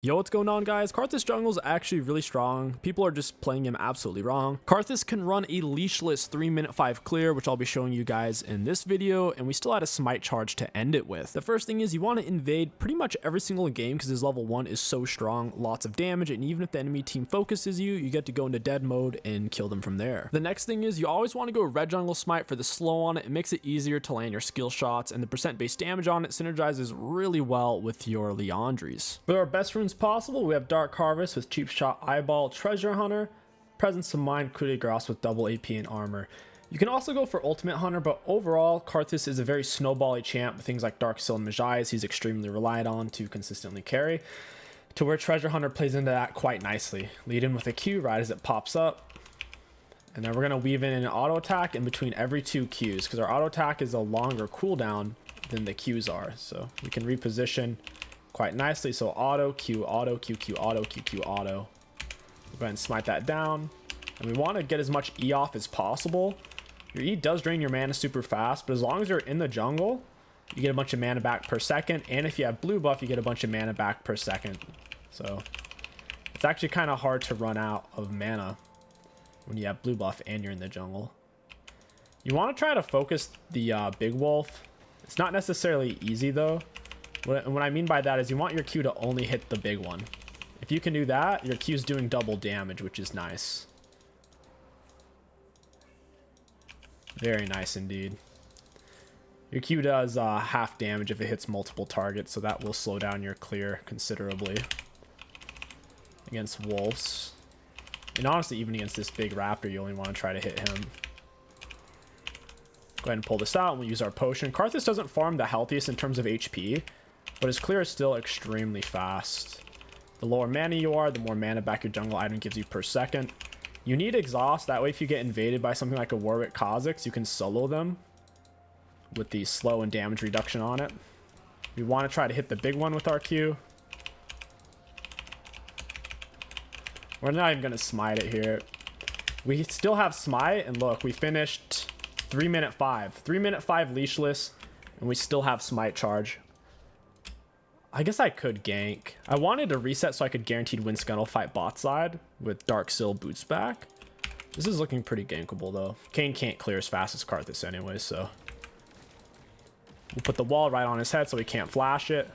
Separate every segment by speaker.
Speaker 1: Yo, what's going on, guys? Karthus jungle is actually really strong. People are just playing him absolutely wrong. Karthus can run a leashless 3-minute 5 clear, which I'll be showing you guys in this video, and we still had a smite charge to end it with. The first thing is you want to invade pretty much every single game because his level 1 is so strong, lots of damage, and even if the enemy team focuses you, you get to go into dead mode and kill them from there. The next thing is you always want to go red jungle smite for the slow on it. It makes it easier to land your skill shots, and the percent base damage on it synergizes really well with your Liandry's. For our best runes possible, we have Dark Harvest with Cheap Shot Eyeball, Treasure Hunter, Presence of Mind, Coup de Grace with double AP and armor. You can also go for Ultimate Hunter, but overall, Karthus is a very snowbally champ with things like Dark Seal and Magias he's extremely relied on to consistently carry, to where Treasure Hunter plays into that quite nicely. Lead in with a Q right as it pops up, and then we're going to weave in an auto attack in between every 2 Qs, because our auto attack is a longer cooldown than the Qs are, so we can reposition quite nicely. So auto, Q, auto, Q, Q, auto, Q, Q, auto. We'll go ahead and smite that down. And we want to get as much E off as possible. Your E does drain your mana super fast, but as long as you're in the jungle, you get a bunch of mana back per second. And if you have blue buff, you get a bunch of mana back per second. So it's actually kind of hard to run out of mana when you have blue buff and you're in the jungle. You want to try to focus the big wolf. It's not necessarily easy though. What I mean by that is you want your Q to only hit the big one. If you can do that, your Q's doing double damage, which is nice. Very nice indeed. Your Q does half damage if it hits multiple targets, so that will slow down your clear considerably against wolves. And honestly, even against this big raptor, you only want to try to hit him. Go ahead and pull this out and we'll use our potion. Karthus doesn't farm the healthiest in terms of HP, but his clear is still extremely fast. The lower mana you are, the more mana back your jungle item gives you per second. You need exhaust, that way if you get invaded by something like a Warwick Kha'Zix, you can solo them with the slow and damage reduction on it. We want to try to hit the big one with our Q. We're not even going to smite it here. We still have smite, and look, we finished 3-minute 5. 3-minute 5 leashless, and we still have smite charge. I guess I could gank. I wanted to reset so I could guaranteed win Scuttle fight bot side with Dark Seal boots back. This is looking pretty gankable though. Kayn can't clear as fast as Karthus anyway, so we'll put the wall right on his head so he can't flash it.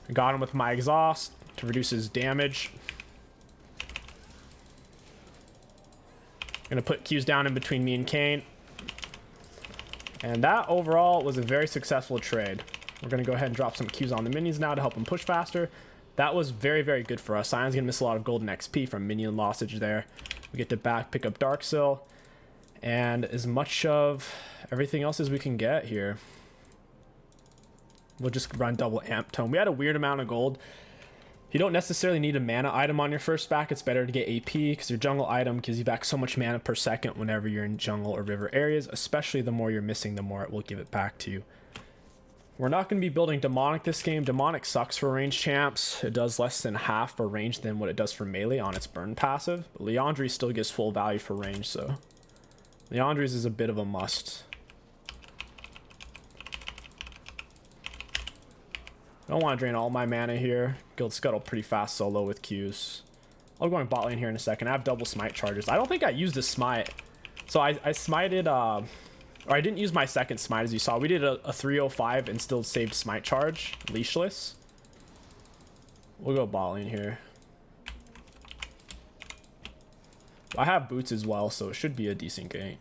Speaker 1: I got him with my exhaust to reduce his damage. Gonna put Qs down in between me and Kayn. And that overall was a very successful trade. We're going to go ahead and drop some Qs on the minions now to help them push faster. That was very, very good for us. Sion's going to miss a lot of golden XP from minion lossage there. We get to back pick up Dark Seal and as much of everything else as we can get here. We'll just run double amp tome. We had a weird amount of gold. You don't necessarily need a mana item on your first back. It's better to get AP because your jungle item gives you back so much mana per second whenever you're in jungle or river areas, especially the more you're missing, the more it will give it back to you. We're not going to be building Demonic this game. Demonic sucks for range champs. It does less than half for range than what it does for melee on its burn passive. But Liandry's still gives full value for range, so Liandry's is a bit of a must. I don't want to drain all my mana here. Guild Scuttle pretty fast solo with Qs. I'll go in bot lane here in a second. I have double smite charges. I don't think I used a smite. So I smited, or I didn't use my second smite as you saw. We did a 305 and still saved smite charge, leashless. We'll go bot lane here. I have boots as well, so it should be a decent gank.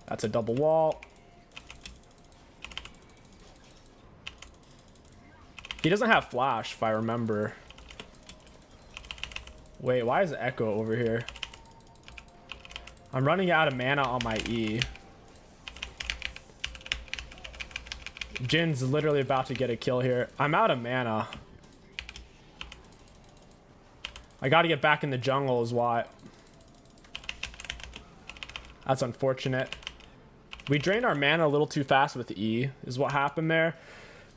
Speaker 1: That's a double wall. He doesn't have flash, if I remember. Wait, why is Echo over here? I'm running out of mana on my E. Jin's literally about to get a kill here. I'm out of mana. I gotta get back in the jungle is why. That's unfortunate. We drained our mana a little too fast with E, is what happened there.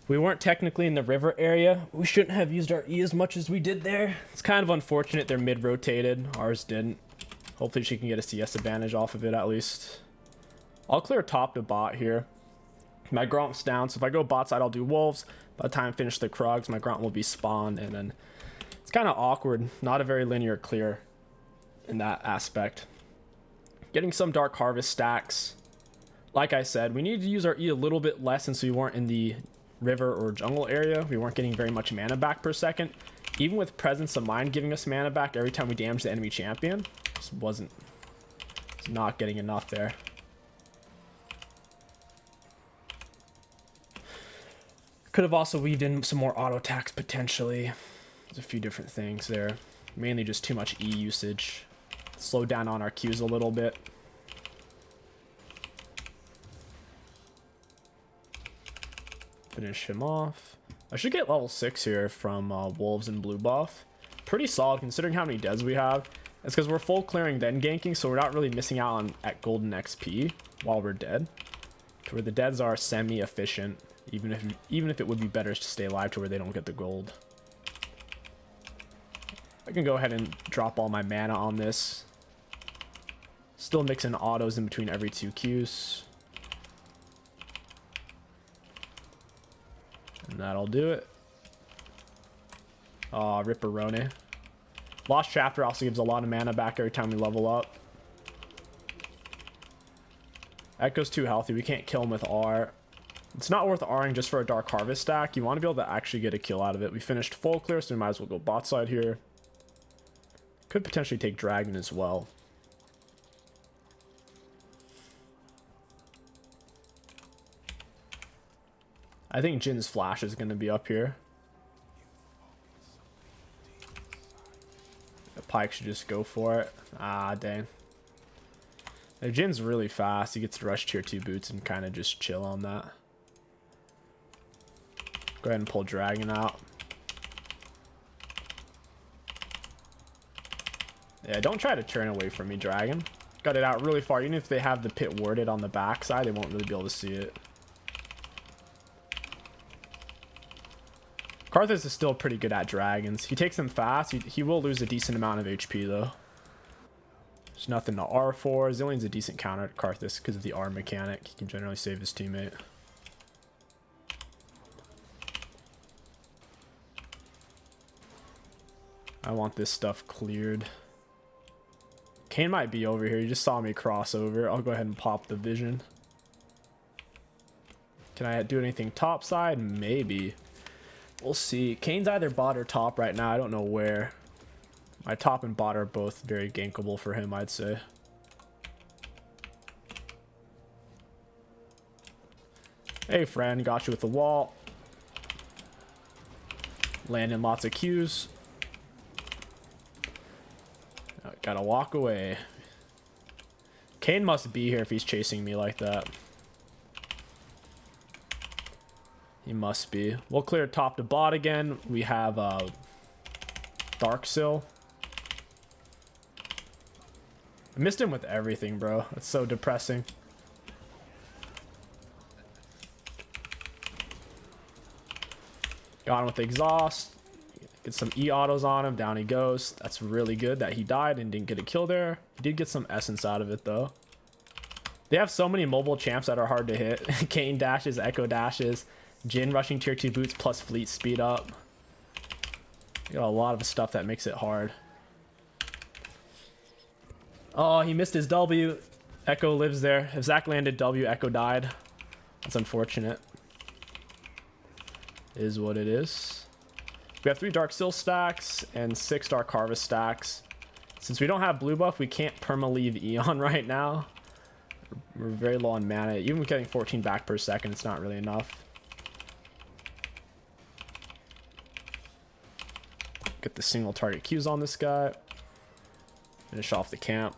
Speaker 1: We weren't technically in the river area. We shouldn't have used our E as much as we did there. It's kind of unfortunate they're mid-rotated. Ours didn't. Hopefully she can get a CS advantage off of it at least. I'll clear top to bot here. My Gromp's down, so if I go bot side, I'll do wolves. By the time I finish the Krugs, my Gromp will be spawned, and then it's kind of awkward. Not a very linear clear in that aspect. Getting some Dark Harvest stacks. Like I said, we needed to use our E a little bit less since we weren't in the river or jungle area. We weren't getting very much mana back per second. Even with Presence of Mind giving us mana back every time we damage the enemy champion, just wasn't not getting enough there. Could have also weaved in some more auto attacks potentially. There's a few different things there. Mainly just too much E usage. Slow down on our Qs a little bit. Finish him off. I should get level 6 here from Wolves and Blue buff. Pretty solid considering how many deads we have. It's because we're full clearing then ganking, so we're not really missing out on at golden XP while we're dead. To where the deads are semi-efficient, even if it would be better to stay alive to where they don't get the gold. I can go ahead and drop all my mana on this. Still mixing autos in between every 2 Qs. And that'll do it. Aw, Ripperoni. Lost Chapter also gives a lot of mana back every time we level up. Echo's too healthy. We can't kill him with R. It's not worth R'ing just for a Dark Harvest stack. You want to be able to actually get a kill out of it. We finished full clear, so we might as well go bot side here. Could potentially take Dragon as well. I think Jin's flash is going to be up here. The Pyke should just go for it. Ah, dang. If Jin's really fast, he gets to rush tier 2 boots and kind of just chill on that. Go ahead and pull Dragon out. Yeah, don't try to turn away from me, Dragon. Got it out really far. Even if they have the pit worded on the backside, they won't really be able to see it. Karthus is still pretty good at dragons. He takes them fast. He will lose a decent amount of HP though. There's nothing to R for. Zillion's a decent counter to Karthus because of the R mechanic. He can generally save his teammate. I want this stuff cleared. Kayn might be over here. You just saw me cross over. I'll go ahead and pop the vision. Can I do anything top side? Maybe. We'll see. Kayn's either bot or top right now. I don't know where. My top and bot are both very gankable for him, I'd say. Hey, friend. Got you with the wall. Landing lots of Qs. Gotta walk away. Kayn must be here if he's chasing me like that. He must be. We'll clear top to bot again. We have Darksil. I missed him with everything, bro. That's so depressing. Got him with exhaust. Get some E autos on him. Down he goes. That's really good that he died and didn't get a kill there. He did get some essence out of it though. They have so many mobile champs that are hard to hit. Kayn dashes, Echo dashes, Jin rushing tier 2 boots plus fleet speed up. You got a lot of stuff that makes it hard. Oh, he missed his W. Echo lives there. If Zach landed W, Echo died. That's unfortunate. Is what it is. We have 3 Dark Seal stacks and 6 Dark Harvest stacks. Since we don't have blue buff, we can't perma-leave Eon right now. We're very low on mana. Even with getting 14 back per second, it's not really enough. Get the single target Qs on this guy. Finish off the camp.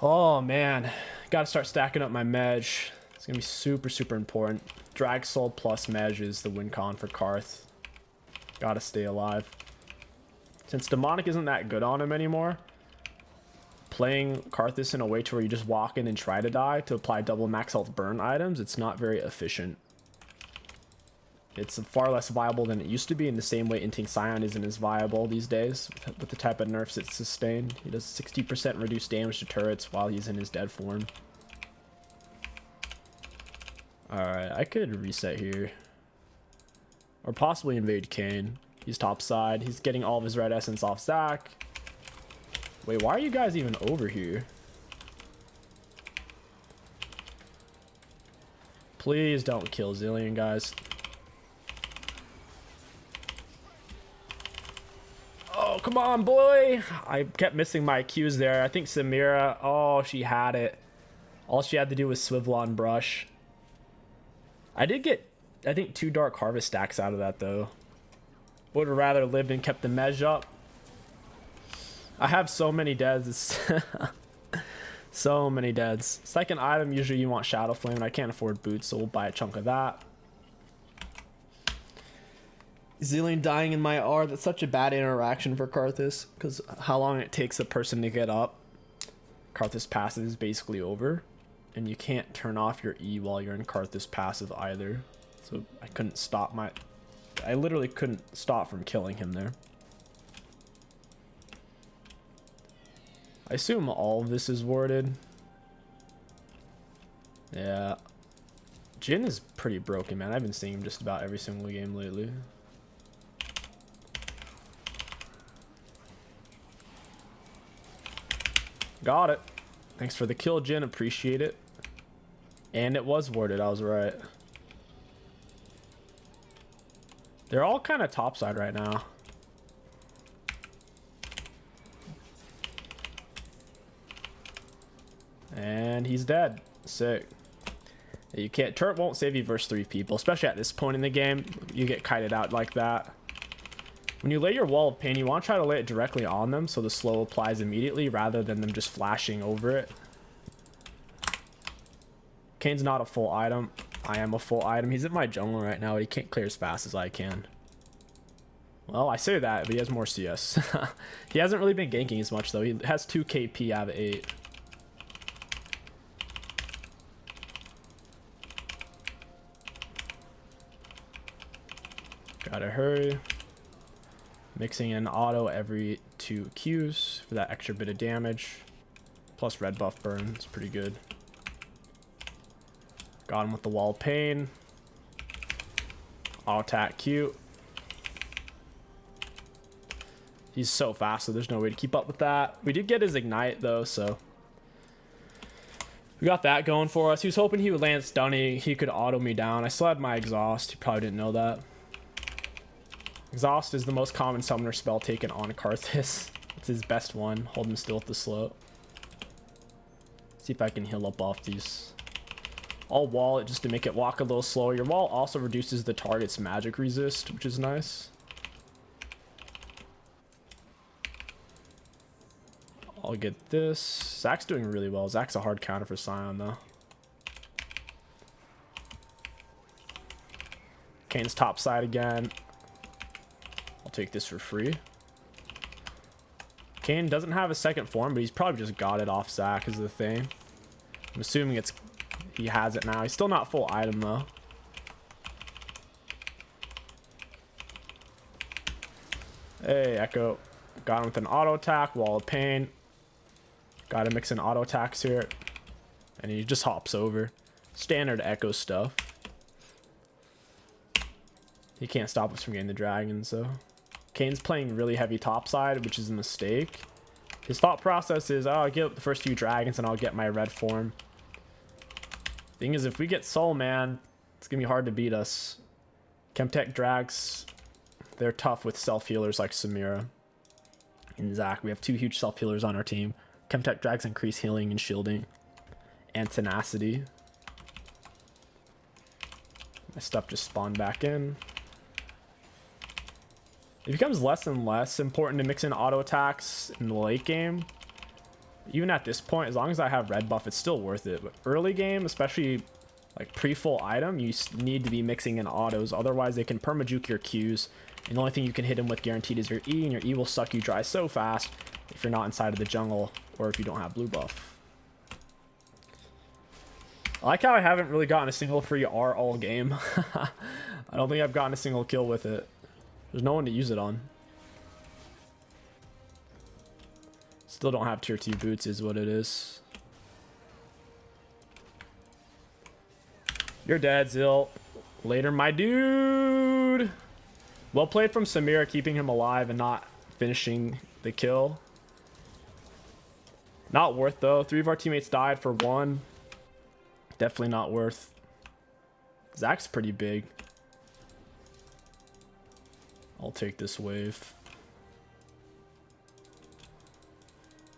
Speaker 1: Oh man, gotta start stacking up my Mej. It's gonna be super, super important. Drag Soul plus Mej is the win con for Karth. Gotta stay alive. Since Demonic isn't that good on him anymore, playing Karthus in a way to where you just walk in and try to die to apply double max health burn items, it's not very efficient. It's far less viable than it used to be, in the same way Inting Scion isn't as viable these days with the type of nerfs it's sustained. He does 60% reduced damage to turrets while he's in his dead form. Alright, I could reset here. Or possibly invade Kane. He's top side. He's getting all of his red essence off Zach. Wait, why are you guys even over here? Please don't kill Zillion, guys. Oh, come on, boy. I kept missing my cues there. I think Samira, oh, she had it. All she had to do was swivel on brush. I did get, I think, 2 Dark Harvest stacks out of that, though. Would have rather lived and kept the mesh up. I have so many deads. So many deads. Second item, usually you want Shadow Flame, and I can't afford boots, so we'll buy a chunk of that. Zillion dying in my R, that's such a bad interaction for Karthus, because how long it takes a person to get up. Karthus passive is basically over, and you can't turn off your E while you're in Karthus passive either. So I couldn't stop my... I literally couldn't stop from killing him there. I assume all of this is warded. Yeah. Jhin is pretty broken, man. I've been seeing him just about every single game lately. Got it. Thanks for the kill, Jhin. Appreciate it. And it was warded. I was right. They're all kind of topside right now. And he's dead. Sick. You can't... Turret won't save you versus 3 people, especially at this point in the game. You get kited out like that. When you lay your wall of pain, you want to try to lay it directly on them so the slow applies immediately rather than them just flashing over it. Kane's not a full item. I am a full item. He's in my jungle right now, but he can't clear as fast as I can. Well, I say that, but he has more CS. He hasn't really been ganking as much, though. He has 2 KP out of 8. Gotta hurry. Mixing in auto every 2 Qs for that extra bit of damage. Plus red buff burn. It's pretty good. Got him with the wall of pain. Auto attack Q. He's so fast, so there's no way to keep up with that. We did get his ignite, though, so... We got that going for us. He was hoping he would land stunning. He could auto me down. I still had my exhaust. He probably didn't know that. Exhaust is the most common summoner spell taken on Karthus. It's his best one. Hold him still at the slope. See if I can heal up off these. I'll wall it just to make it walk a little slower. Your wall also reduces the target's magic resist, which is nice. I'll get this. Zach's doing really well. Zach's a hard counter for Sion, though. Kane's top side again. I'll take this for free. Kane doesn't have a second form, but he's probably just got it off Zach is the thing. I'm assuming it's... He has it now. He's still not full item, though. Hey, Echo. Got him with an auto attack. Wall of pain. Got to mix in auto attacks here. And he just hops over. Standard Echo stuff. He can't stop us from getting the dragon, so... Kane's playing really heavy topside, which is a mistake. His thought process is, oh, I'll get the first few dragons and I'll get my red form. Thing is, if we get Soul Man, it's going to be hard to beat us. Chemtech drags, they're tough with self-healers like Samira and Zach. We have 2 huge self-healers on our team. Chemtech drags increase healing and shielding. And tenacity. My stuff just spawned back in. It becomes less and less important to mix in auto attacks in the late game. Even at this point, as long as I have red buff, it's still worth it. But early game, especially like pre-full item, you need to be mixing in autos. Otherwise, they can permajuke your Qs. And the only thing you can hit them with guaranteed is your E, and your E will suck you dry so fast if you're not inside of the jungle or if you don't have blue buff. I like how I haven't really gotten a single free R all game. I don't think I've gotten a single kill with it. There's no one to use it on. Still don't have tier 2 boots is what it is. You're dead, Zil. Later, my dude. Well played from Samira, keeping him alive and not finishing the kill. Not worth, though. 3 of our teammates died for 1. Definitely not worth. Zach's pretty big. I'll take this wave.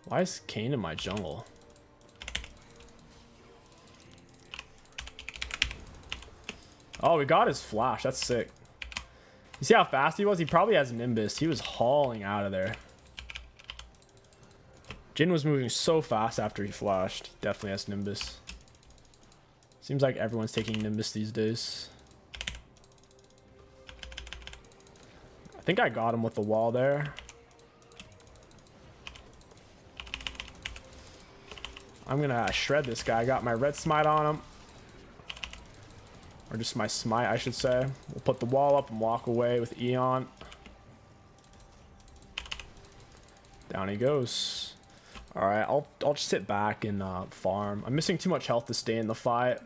Speaker 1: Why is Kane in my jungle? Oh, we got his flash. That's sick. You see how fast he was? He probably has Nimbus. He was hauling out of there. Jin was moving so fast after he flashed. Definitely has Nimbus. Seems like everyone's taking Nimbus these days. I think I got him with the wall there. I'm gonna shred this guy. I got my red smite on him. Or just my smite, I should say. We'll put the wall up and walk away with Eon. Down he goes. Alright, I'll just sit back and farm. I'm missing too much health to stay in the fight.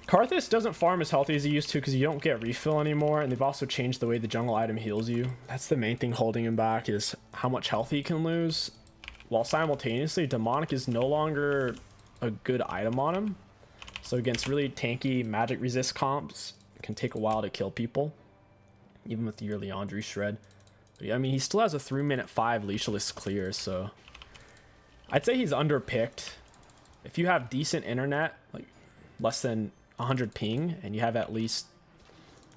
Speaker 1: Karthus doesn't farm as healthy as he used to because you don't get refill anymore, and they've also changed the way the jungle item heals you. That's the main thing holding him back, is how much health he can lose. While simultaneously, Demonic is no longer a good item on him. So against really tanky magic resist comps, it can take a while to kill people. Even with your Leandri shred. But yeah, I mean, he still has a 3-minute 5 leashless clear, so I'd say he's underpicked. If you have decent internet, like less than 100 ping, and you have at least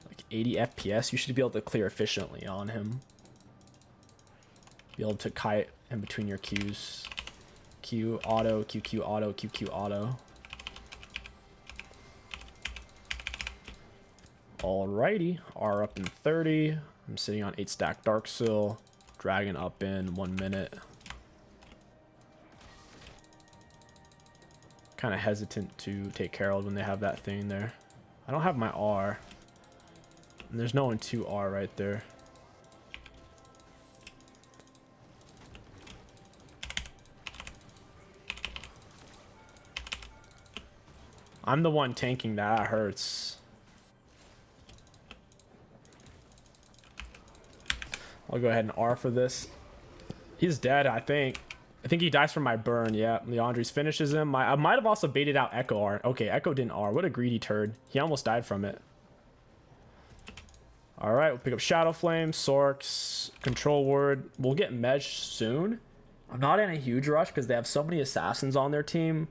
Speaker 1: like 80 FPS, you should be able to clear efficiently on him. Be able to kite in between your Qs. Q auto, QQ auto, QQ auto. Alrighty, R up in 30. I'm sitting on 8 stack Dark Sill. Dragon up in 1 minute. Kind of hesitant to take Herald when they have that thing there. I don't have my R. And there's no one to R right there. I'm the one tanking that. That hurts. I'll go ahead and R for this. He's dead, I think. I think he dies from my burn. Yeah, Leandri's finishes him. I might have also baited out Echo R. Okay, Echo didn't R. What a greedy turd. He almost died from it. All right, we'll pick up Shadow Flame, Sorks, Control Word. We'll get Mesh soon. I'm not in a huge rush because they have so many assassins on their team,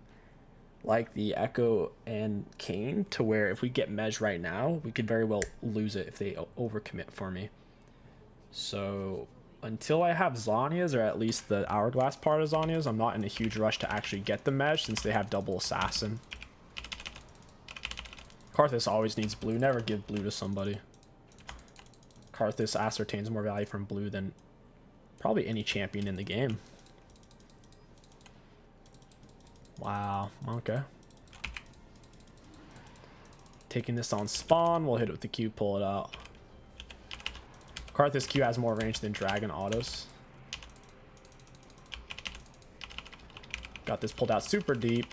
Speaker 1: like the Echo and Kane, to where if we get Mesh right now, we could very well lose it if they overcommit for me. So until I have Zhonya's, or at least the Hourglass part of Zhonya's, I'm not in a huge rush to actually get the Mesh since they have double assassin. Karthus always needs blue. Never give blue to somebody. Karthus ascertains more value from blue than probably any champion in the game. Wow, okay. Taking this on spawn, we'll hit it with the Q, pull it out. Karthus Q has more range than Dragon autos. Got this pulled out super deep.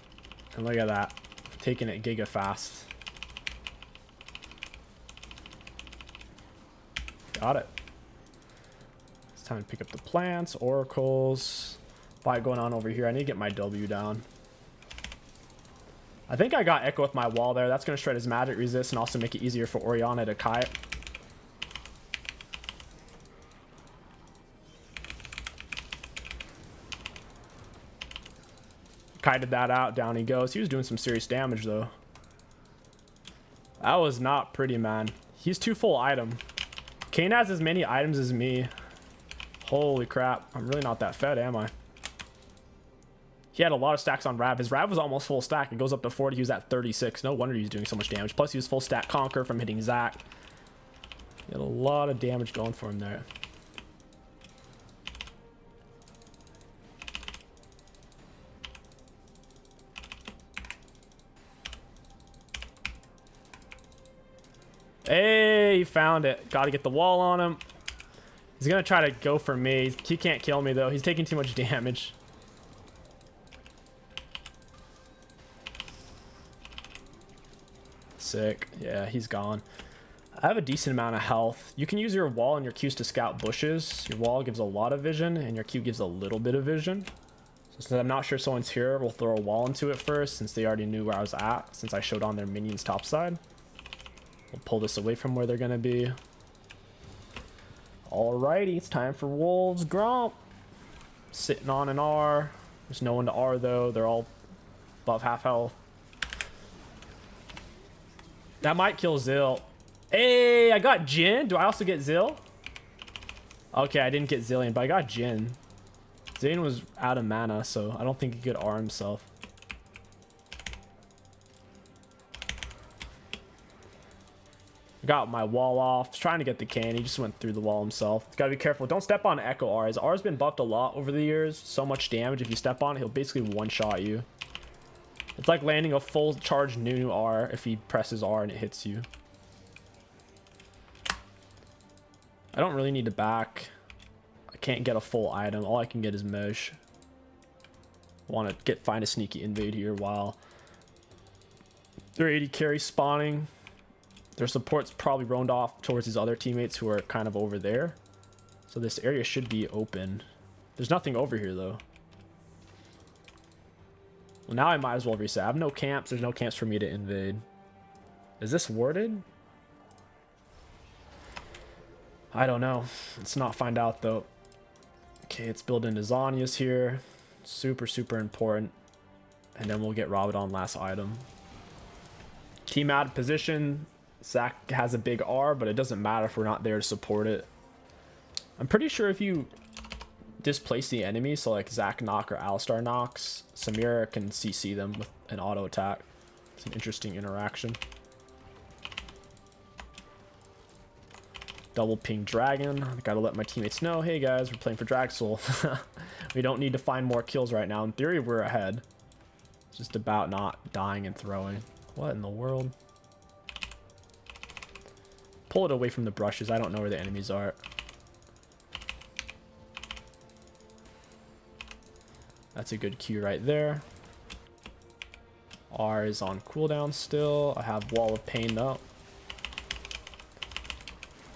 Speaker 1: And look at that. Taking it giga fast. Got it. It's time to pick up the plants, oracles. Fight going on over here. I need to get my W down. I think I got Echo with my wall there. That's going to shred his magic resist and also make it easier for Orianna to kite. Kited that out, down he goes. He was doing some serious damage though. That was not pretty, man. He's too full item. Kane has as many items as me. Holy crap. I'm really not that fed, am I? He had a lot of stacks on Rav. His Rav was almost full stack. It goes up to 40. He was at 36. No wonder he's doing so much damage. Plus he was full stack Conquer from hitting Zac. He had a lot of damage going for him there. Hey, he found it. Got to get the wall on him. He's going to try to go for me. He can't kill me, though. He's taking too much damage. Sick. Yeah, he's gone. I have a decent amount of health. You can use your wall and your Qs to scout bushes. Your wall gives a lot of vision, and your Q gives a little bit of vision. So since I'm not sure someone's here, we'll throw a wall into it first, since they already knew where I was at, since I showed on their minions topside. We'll pull this away from where they're going to be. Alrighty, it's time for Wolves Gromp. Sitting on an R. There's no one to R, though. They're all above half health. That might kill Zill. Hey, I got Jin. Do I also get Zill? Okay, I didn't get Zillion, but I got Jin. Zane was out of mana, so I don't think he could R himself. I got my wall off. Was trying to get the can. He just went through the wall himself. Gotta be careful. Don't step on Echo R. His R's been buffed a lot over the years. So much damage. If you step on it, he'll basically one-shot you. It's like landing a full charge Nunu R if he presses R and it hits you. I don't really need to back. I can't get a full item. All I can get is Mesh. Want to find a sneaky invade here while their 80 carry spawning. Their support's probably roamed off towards his other teammates who are kind of over there. So this area should be open. There's nothing over here though. Well, now I might as well reset. I have no camps. There's no camps for me to invade. Is this warded? I don't know. Let's not find out though. Okay, it's building Zanias here. Super, super important. And then we'll get Rabadon last item. Team out of position. Zach has a big R, but it doesn't matter if we're not there to support it. I'm pretty sure if you displace the enemy, so like Zach knock or Alistar knocks, Samira can CC them with an auto attack. It's an interesting interaction. Double ping dragon. I gotta let my teammates know, hey guys, we're playing for Dragsoul. We don't need to find more kills right now. In theory, we're ahead. It's just about not dying and throwing. What in the world? Pull it away from the brushes. I don't know where the enemies are. That's a good Q right there. R is on cooldown still. I have Wall of Pain up.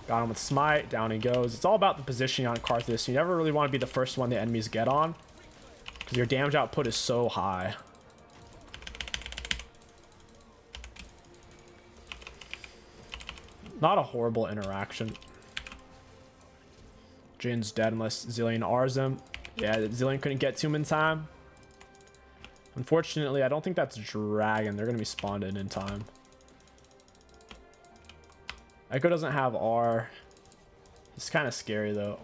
Speaker 1: Got him with Smite. Down he goes. It's all about the positioning on Karthus. You never really want to be the first one the enemies get on, because your damage output is so high. Not a horrible interaction. Jin's dead unless Zillion R's him. Yeah, Zillion couldn't get to him in time. Unfortunately, I don't think that's Dragon. They're going to be spawned in time. Echo doesn't have R. It's kind of scary, though.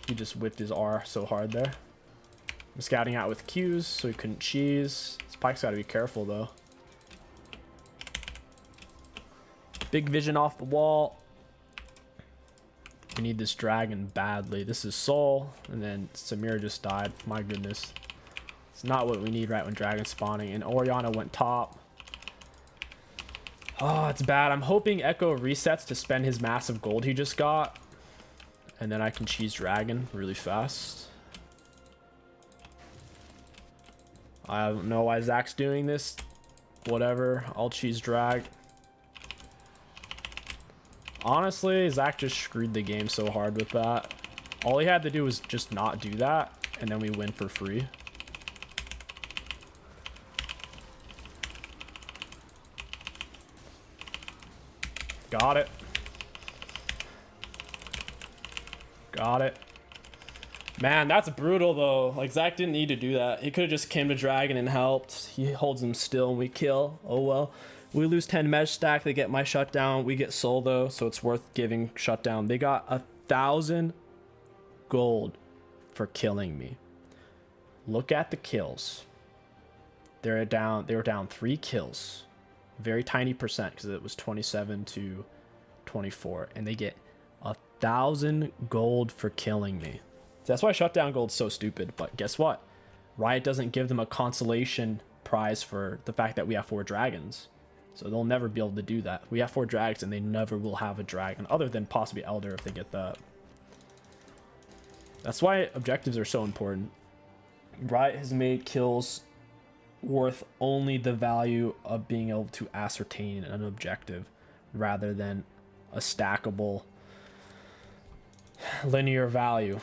Speaker 1: He just whipped his R so hard there. I'm scouting out with Qs, so he couldn't cheese. Spike's got to be careful, though. Big vision off the wall. We need this dragon badly. This is Soul, and then Samir just died. My goodness. It's not what we need right when dragon's spawning. And Oriana went top. Oh, it's bad. I'm hoping Echo resets to spend his massive gold he just got. And then I can cheese dragon really fast. I don't know why Zach's doing this. Whatever. I'll cheese drag. Honestly, Zach just screwed the game so hard with that. All he had to do was just not do that, and then we win for free. Got it. Got it. Man, that's brutal, though. Like, Zach didn't need to do that. He could have just came to Dragon and helped. He holds him still, and we kill. Oh, well. We lose 10 mesh stack. They get my shutdown. We get Soul, though, so it's worth giving shutdown. They got 1,000 gold for killing me. Look at the kills. They were down 3 kills. Very tiny percent, because it was 27 to 24. And they get 1,000 gold for killing me. That's why shutdown gold's so stupid. But guess what? Riot doesn't give them a consolation prize for the fact that we have 4 dragons. So they'll never be able to do that. We have 4 dragons and they never will have a dragon, other than possibly Elder if they get that. That's why objectives are so important. Riot has made kills worth only the value of being able to ascertain an objective rather than a stackable linear value.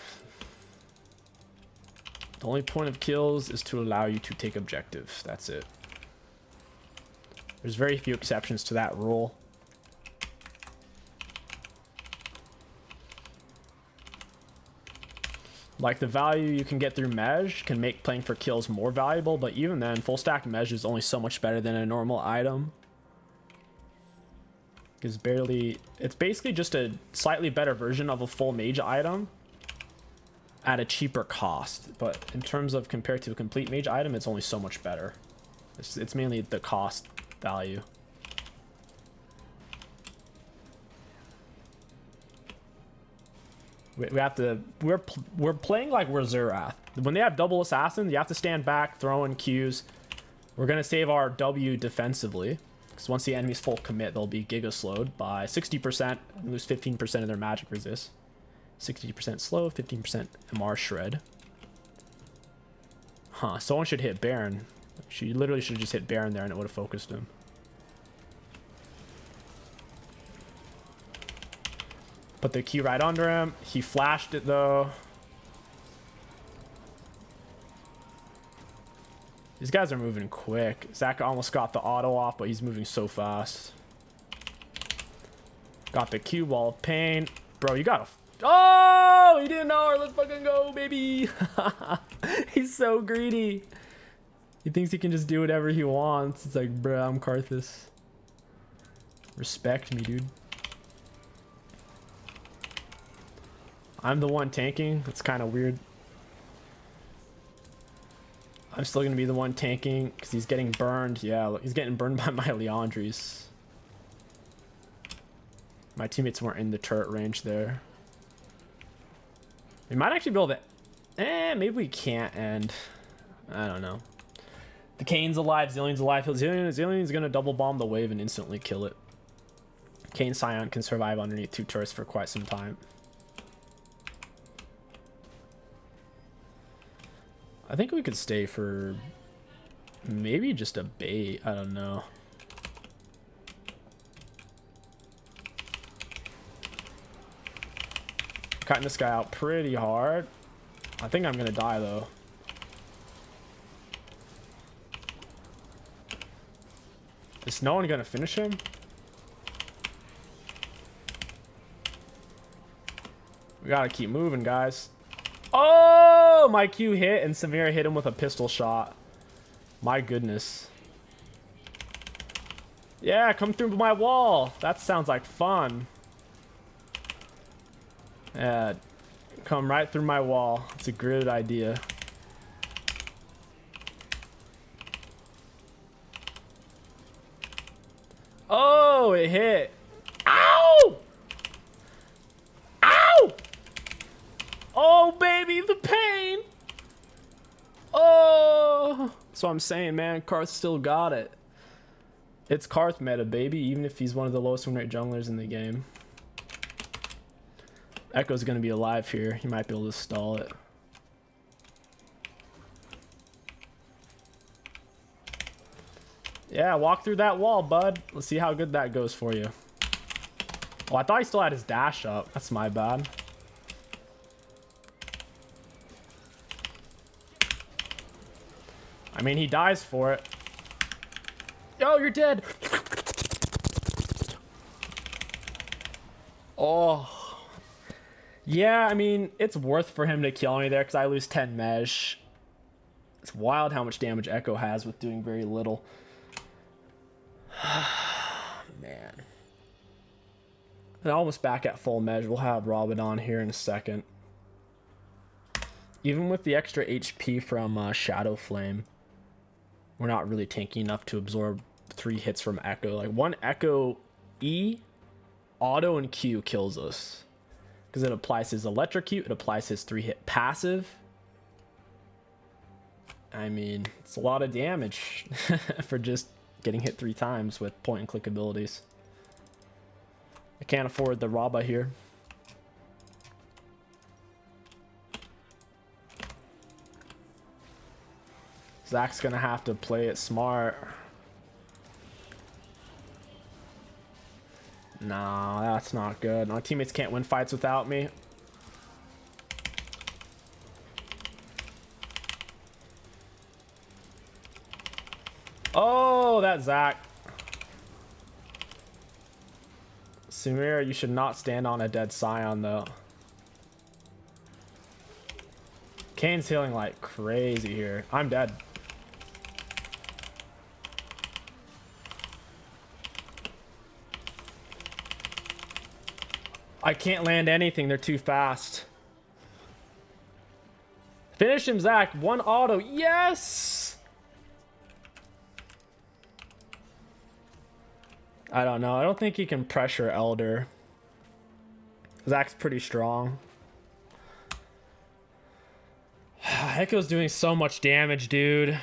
Speaker 1: The only point of kills is to allow you to take objectives. That's it. There's very few exceptions to that rule. Like the value you can get through Mesh can make playing for kills more valuable, but even then, full stack Mesh is only so much better than a normal item. It's basically just a slightly better version of a full mage item at a cheaper cost. But in terms of compared to a complete mage item, it's only so much better. It's mainly the cost value. We have to, we're playing like we're Zerath. When they have double assassins, you have to stand back, throw in Qs. We're gonna save our W defensively, because once the enemy's full commit, they'll be giga slowed by 60% and lose 15% of their magic resist. 60% slow, 15% MR shred. Huh, someone should hit Baron. She literally should have just hit Baron there and it would have focused him. Put the Q right under him. He flashed it though. These guys are moving quick. Zach almost got the auto off, but he's moving so fast. Got the Q, wall of pain. Bro, you gotta... Oh! He didn't know her. Let's fucking go, baby. He's so greedy. He thinks he can just do whatever he wants. It's like, bro, I'm Karthus. Respect me, dude. I'm the one tanking. That's kind of weird. I'm still going to be the one tanking because he's getting burned. Yeah, look, he's getting burned by my Leandries. My teammates weren't in the turret range there. We might actually be able to... maybe we can't end. I don't know. The Kane's alive. Zillion's alive. Zillion's going to double bomb the wave and instantly kill it. Kane Scion can survive underneath 2 turrets for quite some time. I think we could stay for maybe just a bait. I don't know. Cutting this guy out pretty hard. I think I'm gonna die though. Is no one gonna finish him? We gotta keep moving, guys. Oh, my Q hit and Samira hit him with a pistol shot. My goodness. Yeah, come through my wall. That sounds like fun. Yeah, come right through my wall. It's a great idea. Oh, it hit. Ow! Ow! Oh, baby, the pain. Oh, that's what I'm saying, man. Karth still got it. It's Karth meta, baby, even if he's one of the lowest win rate junglers in the game. Echo's gonna be alive here. He might be able to stall it. Yeah, walk through that wall, bud. Let's see how good that goes for you. Oh, I thought he still had his dash up. That's my bad. I mean, he dies for it. Yo, you're dead. Oh. Yeah, I mean, it's worth for him to kill me there because I lose 10 mesh. It's wild how much damage Echo has with doing very little. Man. And almost back at full mesh. We'll have Rabadon here in a second. Even with the extra HP from Shadow Flame, we're not really tanky enough to absorb 3 hits from Echo. Like 1 Echo E, auto and Q kills us. Because it applies his electrocute, it applies his 3-hit passive. I mean, it's a lot of damage for just getting hit 3 times with point and click abilities. I can't afford the Raba here. Zach's gonna have to play it smart. No, that's not good. My teammates can't win fights without me. Oh, that's Zach. Samir, you should not stand on a dead Scion, though. Kane's healing like crazy here. I'm dead. I can't land anything. They're too fast. Finish him, Zach. One auto. Yes! I don't know. I don't think he can pressure Elder. Zach's pretty strong. Echo's doing so much damage, dude.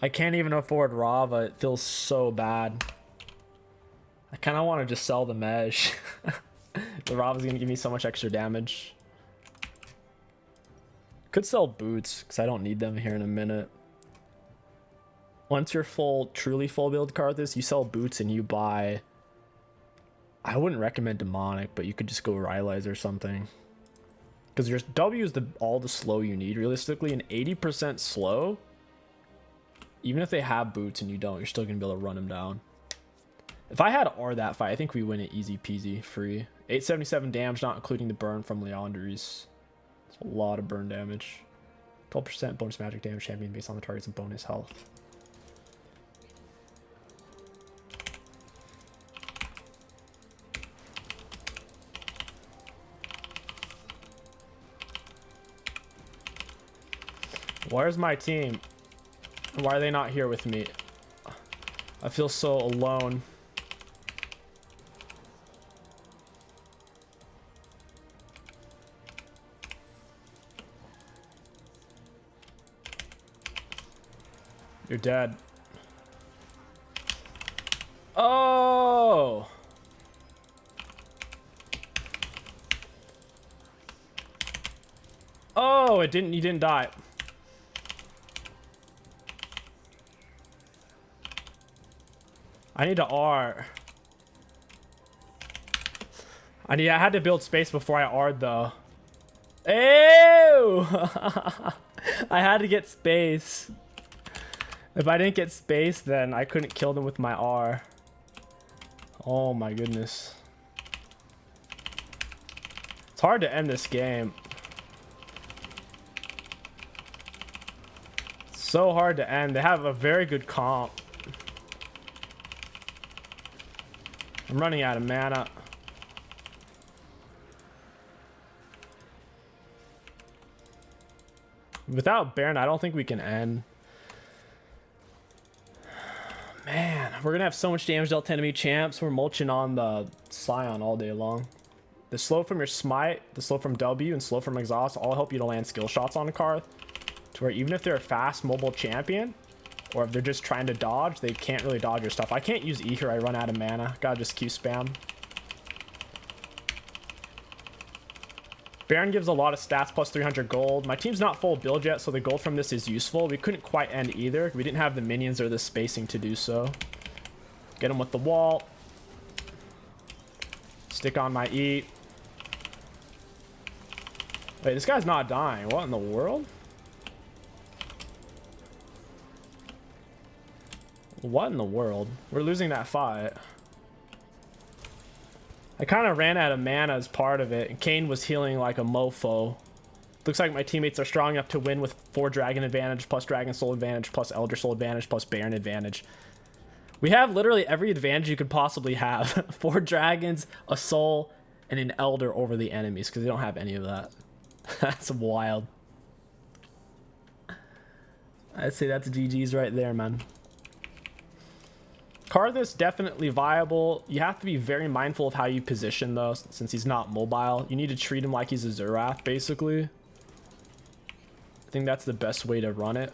Speaker 1: I can't even afford Rava. It feels so bad. I kind of want to just sell the mesh. The Rava's going to give me so much extra damage. Could sell boots, because I don't need them here in a minute. Once you're full, truly full build Karthus, you sell boots and you buy... I wouldn't recommend Demonic, but you could just go Rylai's or something. Because your W is all the slow you need, realistically. And 80% slow, even if they have boots and you don't, you're still going to be able to run them down. If I had R that fight, I think we win it easy peasy, free. 877 damage, not including the burn from Leandri's. It's a lot of burn damage. 12% bonus magic damage champion based on the targets and bonus health. Where's my team? Why are they not here with me? I feel so alone. You're dead. Oh! Oh, you didn't die. I need to R. I had to build space before I R'd though. Ew! I had to get space. If I didn't get space, then I couldn't kill them with my R. Oh my goodness. It's hard to end this game. It's so hard to end. They have a very good comp. I'm running out of mana. Without Baron, I don't think we can end. Man, we're gonna have so much damage dealt to enemy champs. We're mulching on the Scion all day long. The slow from your smite, the slow from W, and slow from exhaust all help you to land skill shots on a Karth. To where even if they're a fast mobile champion, or if they're just trying to dodge, they can't really dodge your stuff. I can't use E here, I run out of mana. Gotta just Q spam. Baron gives a lot of stats plus 300 gold. My team's not full build yet, so the gold from this is useful. We couldn't quite end either. We didn't have the minions or the spacing to do so. Get him with the wall. Stick on my E. Wait, this guy's not dying. What in the world? What in the world? We're losing that fight. I kind of ran out of mana as part of it, and Kane was healing like a mofo. Looks like my teammates are strong enough to win with 4 dragon advantage, plus dragon soul advantage, plus elder soul advantage, plus baron advantage. We have literally every advantage you could possibly have. 4 dragons, a soul, and an elder over the enemies, because they don't have any of that. That's wild. I'd say that's GG's right there, man. Karthus definitely viable. You have to be very mindful of how you position though, since he's not mobile. You need to treat him like he's a Zerath, basically. I think that's the best way to run it.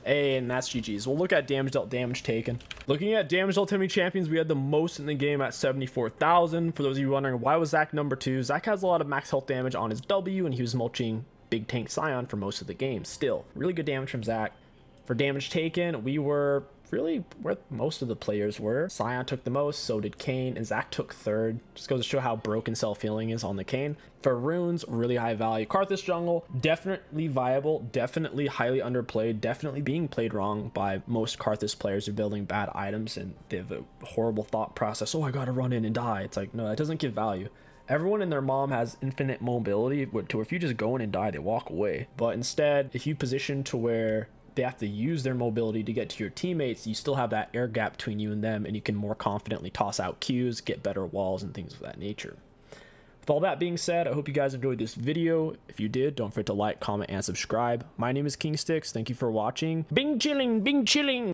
Speaker 1: Hey, and that's GG's. We'll look at damage dealt, damage taken. Looking at damage dealt enemy champions, we had the most in the game at 74,000. For those of you wondering, why was Zach number 2? Zach has a lot of max health damage on his W, and he was mulching big tank Scion for most of the game. Still, really good damage from Zach. For damage taken, we were really where most of the players were. Scion took the most, so did Kane, and Zach took third. Just goes to show how broken self-healing is on the Kane. For runes, really high value. Karthus jungle, definitely viable, definitely highly underplayed, definitely being played wrong by most Karthus players who are building bad items, and they have a horrible thought process. Oh, I gotta run in and die. It's like, no, that doesn't give value. Everyone and their mom has infinite mobility to if you just go in and die, they walk away. But instead, if you position to where they have to use their mobility to get to your teammates, you still have that air gap between you and them, and you can more confidently toss out Qs, get better walls, and things of that nature. With all that being said, I hope you guys enjoyed this video. If you did, don't forget to like, comment, and subscribe. My name is King Sticks. Thank you for watching. Bing chilling, bing chilling.